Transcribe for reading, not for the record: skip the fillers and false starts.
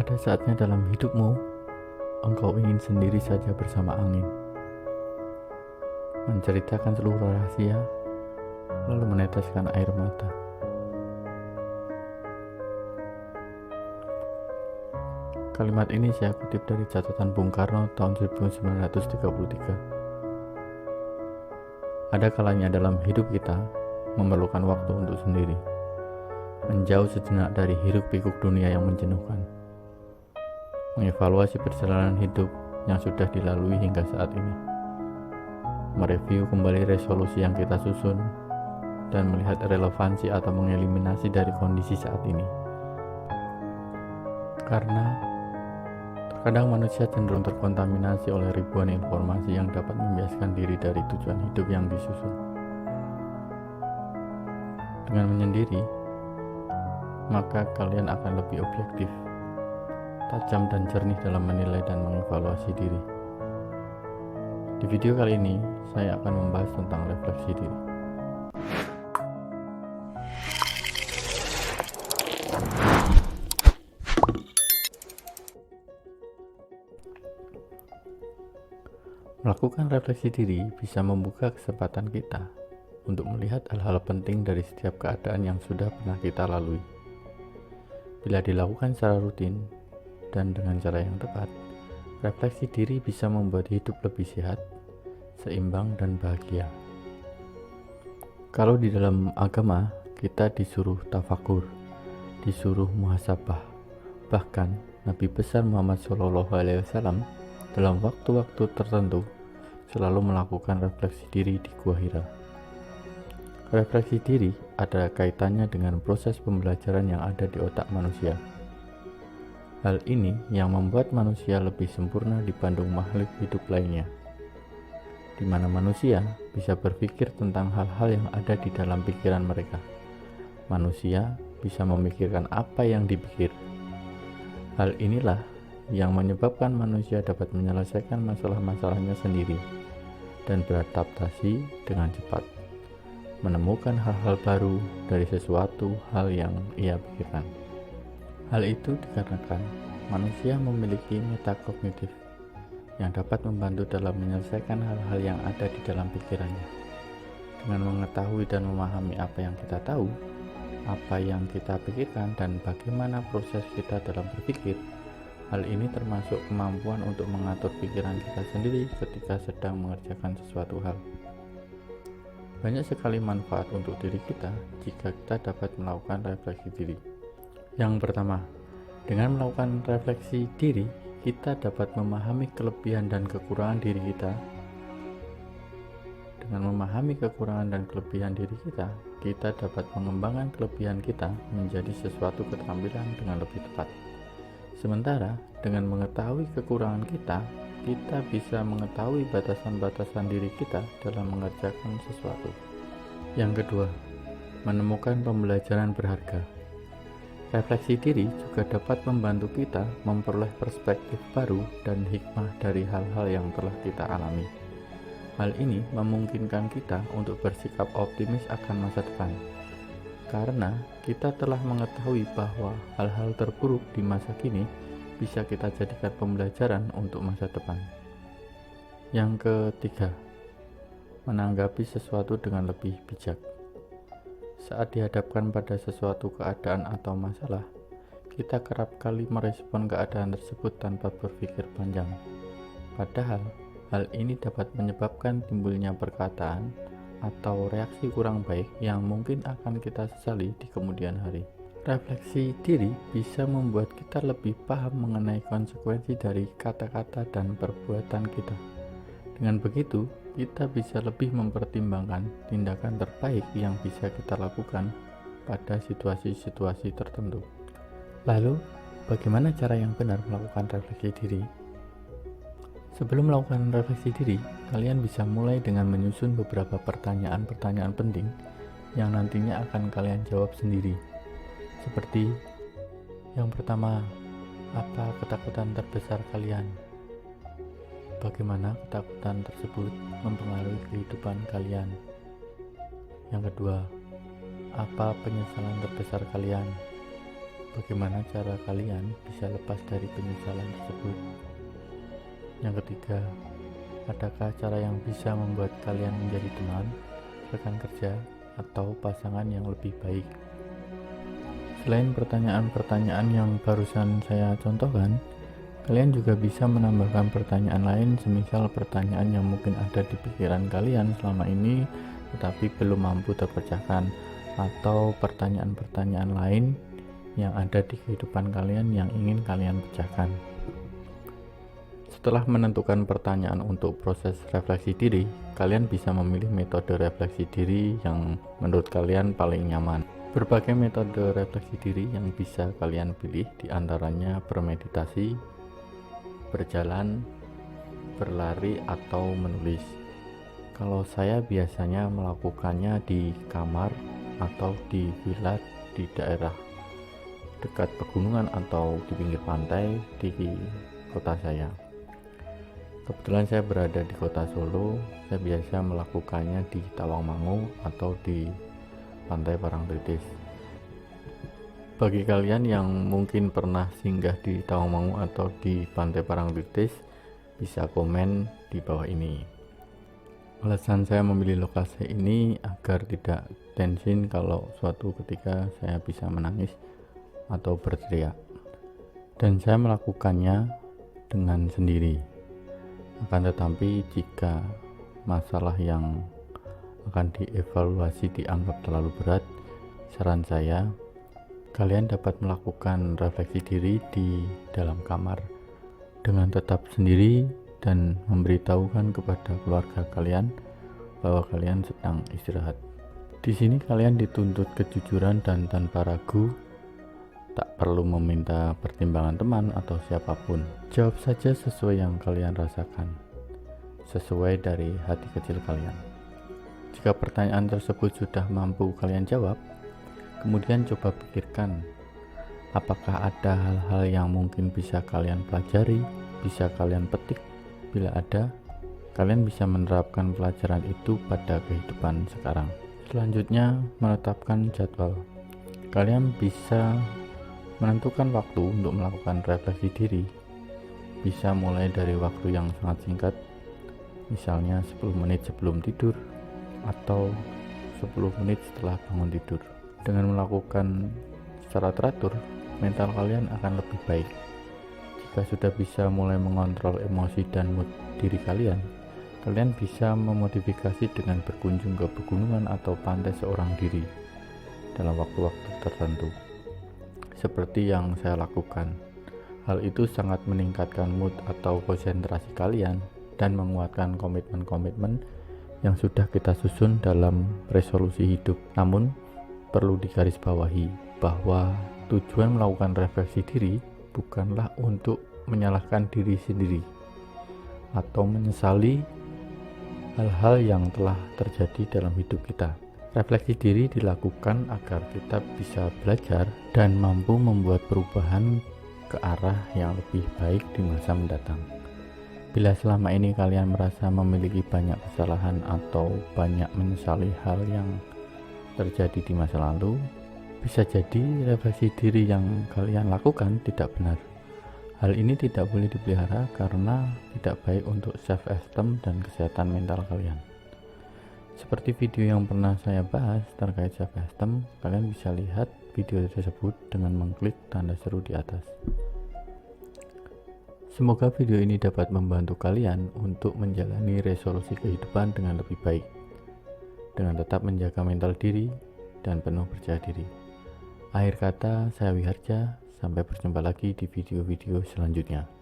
Ada saatnya dalam hidupmu, engkau ingin sendiri saja bersama angin, menceritakan seluruh rahasia, lalu meneteskan air mata. Kalimat ini saya kutip dari catatan Bung Karno tahun 1933. Ada kalanya dalam hidup kita memerlukan waktu untuk sendiri, menjauh sejenak dari hiruk-pikuk dunia yang menjenuhkan, mengevaluasi perjalanan hidup yang sudah dilalui hingga saat ini, mereview kembali resolusi yang kita susun, dan melihat relevansi atau mengeliminasi dari kondisi saat ini. Karena terkadang manusia cenderung terkontaminasi oleh ribuan informasi yang dapat membiaskan diri dari tujuan hidup yang disusun. Dengan menyendiri, maka kalian akan lebih objektif, tajam dan jernih dalam menilai dan mengevaluasi diri. Di video kali ini, saya akan membahas tentang refleksi diri. Melakukan refleksi diri bisa membuka kesempatan kita untuk melihat hal-hal penting dari setiap keadaan yang sudah pernah kita lalui. Bila dilakukan secara rutin dan dengan cara yang tepat, refleksi diri bisa membuat hidup lebih sehat, seimbang, dan bahagia. Kalau di dalam agama, kita disuruh tafakur, disuruh muhasabah. Bahkan Nabi besar Muhammad SAW dalam waktu-waktu tertentu selalu melakukan refleksi diri di Gua Hira. Refleksi diri ada kaitannya dengan proses pembelajaran yang ada di otak manusia. Hal ini yang membuat manusia lebih sempurna dibanding makhluk hidup lainnya, di mana manusia bisa berpikir tentang hal-hal yang ada di dalam pikiran mereka. Manusia bisa memikirkan apa yang dipikir. Hal inilah yang menyebabkan manusia dapat menyelesaikan masalah-masalahnya sendiri dan beradaptasi dengan cepat, menemukan hal-hal baru dari sesuatu hal yang ia pikirkan. Hal itu dikarenakan manusia memiliki metakognitif yang dapat membantu dalam menyelesaikan hal-hal yang ada di dalam pikirannya. Dengan mengetahui dan memahami apa yang kita tahu, apa yang kita pikirkan, dan bagaimana proses kita dalam berpikir, hal ini termasuk kemampuan untuk mengatur pikiran kita sendiri ketika sedang mengerjakan sesuatu hal. Banyak sekali manfaat untuk diri kita jika kita dapat melakukan refleksi diri. Yang pertama, dengan melakukan refleksi diri, kita dapat memahami kelebihan dan kekurangan diri kita. Dengan memahami kekurangan dan kelebihan diri kita, kita dapat mengembangkan kelebihan kita menjadi sesuatu keterampilan dengan lebih tepat. Sementara dengan mengetahui kekurangan kita, kita bisa mengetahui batasan-batasan diri kita dalam mengerjakan sesuatu. Yang kedua, menemukan pembelajaran berharga. Refleksi diri juga dapat membantu kita memperoleh perspektif baru dan hikmah dari hal-hal yang telah kita alami. Hal ini memungkinkan kita untuk bersikap optimis akan masa depan, karena kita telah mengetahui bahwa hal-hal terburuk di masa kini bisa kita jadikan pembelajaran untuk masa depan. Yang ketiga, menanggapi sesuatu dengan lebih bijak. Saat dihadapkan pada sesuatu keadaan atau masalah, kita kerap kali merespon keadaan tersebut tanpa berpikir panjang. Padahal, hal ini dapat menyebabkan timbulnya perkataan atau reaksi kurang baik yang mungkin akan kita sesali di kemudian hari. Refleksi diri bisa membuat kita lebih paham mengenai konsekuensi dari kata-kata dan perbuatan kita. Dengan begitu, kita bisa lebih mempertimbangkan tindakan terbaik yang bisa kita lakukan pada situasi-situasi tertentu. Lalu, bagaimana cara yang benar melakukan refleksi diri? Sebelum melakukan refleksi diri, kalian bisa mulai dengan menyusun beberapa pertanyaan-pertanyaan penting yang nantinya akan kalian jawab sendiri. Seperti yang pertama, apa ketakutan terbesar kalian? Bagaimana ketakutan tersebut mempengaruhi kehidupan kalian? Yang kedua, apa penyesalan terbesar kalian? Bagaimana cara kalian bisa lepas dari penyesalan tersebut? Yang ketiga, adakah cara yang bisa membuat kalian menjadi teman, rekan kerja, atau pasangan yang lebih baik? Selain pertanyaan-pertanyaan yang barusan saya contohkan, kalian juga bisa menambahkan pertanyaan lain, semisal pertanyaan yang mungkin ada di pikiran kalian selama ini tetapi belum mampu terpecahkan, atau pertanyaan-pertanyaan lain yang ada di kehidupan kalian yang ingin kalian pecahkan. Setelah menentukan pertanyaan untuk proses refleksi diri, kalian bisa memilih metode refleksi diri yang menurut kalian paling nyaman. Berbagai metode refleksi diri yang bisa kalian pilih diantaranya bermeditasi, berjalan, berlari, atau menulis. Kalau saya biasanya melakukannya di kamar atau di villa di daerah dekat pegunungan atau di pinggir pantai di kota saya. Kebetulan saya berada di kota Solo, saya biasa melakukannya di Tawangmangu atau di Pantai Parangtritis. Bagi kalian yang mungkin pernah singgah di Tawangmangu atau di Pantai Parangtritis, bisa komen di bawah ini. Alasan saya memilih lokasi ini agar tidak tensin kalau suatu ketika saya bisa menangis atau berteriak, dan saya melakukannya dengan sendiri. Akan tetapi jika masalah yang akan dievaluasi dianggap terlalu berat, saran saya kalian dapat melakukan refleksi diri di dalam kamar dengan tetap sendiri dan memberitahukan kepada keluarga kalian bahwa kalian sedang istirahat. Di sini kalian dituntut kejujuran dan tanpa ragu, tak perlu meminta pertimbangan teman atau siapapun. Jawab saja sesuai yang kalian rasakan, sesuai dari hati kecil kalian. Jika pertanyaan tersebut sudah mampu kalian jawab, kemudian coba pikirkan apakah ada hal-hal yang mungkin bisa kalian pelajari, bisa kalian petik. Bila ada, kalian bisa menerapkan pelajaran itu pada kehidupan sekarang. Selanjutnya, menetapkan jadwal. Kalian bisa menentukan waktu untuk melakukan refleksi diri. Bisa mulai dari waktu yang sangat singkat, misalnya 10 menit sebelum tidur atau 10 menit setelah bangun tidur. Dengan melakukan secara teratur, mental kalian akan lebih baik. Jika sudah bisa mulai mengontrol emosi dan mood diri kalian, kalian bisa memodifikasi dengan berkunjung ke pegunungan atau pantai seorang diri dalam waktu-waktu tertentu, seperti yang saya lakukan. Hal itu sangat meningkatkan mood atau konsentrasi kalian dan menguatkan komitmen-komitmen yang sudah kita susun dalam resolusi hidup. Namun, perlu digarisbawahi bahwa tujuan melakukan refleksi diri bukanlah untuk menyalahkan diri sendiri atau menyesali hal-hal yang telah terjadi dalam hidup kita. Refleksi diri dilakukan agar kita bisa belajar dan mampu membuat perubahan ke arah yang lebih baik di masa mendatang. Bila selama ini kalian merasa memiliki banyak kesalahan atau banyak menyesali hal yang terjadi di masa lalu, bisa jadi refleksi diri yang kalian lakukan tidak benar. Hal ini tidak boleh dipelihara karena tidak baik untuk self-esteem dan kesehatan mental kalian. Seperti video yang pernah saya bahas terkait self-esteem, kalian bisa lihat video tersebut dengan mengklik tanda seru di atas. Semoga video ini dapat membantu kalian untuk menjalani resolusi kehidupan dengan lebih baik, dengan tetap menjaga mental diri dan penuh percaya diri. Akhir kata, saya Wiharja. Sampai berjumpa lagi di video-video selanjutnya.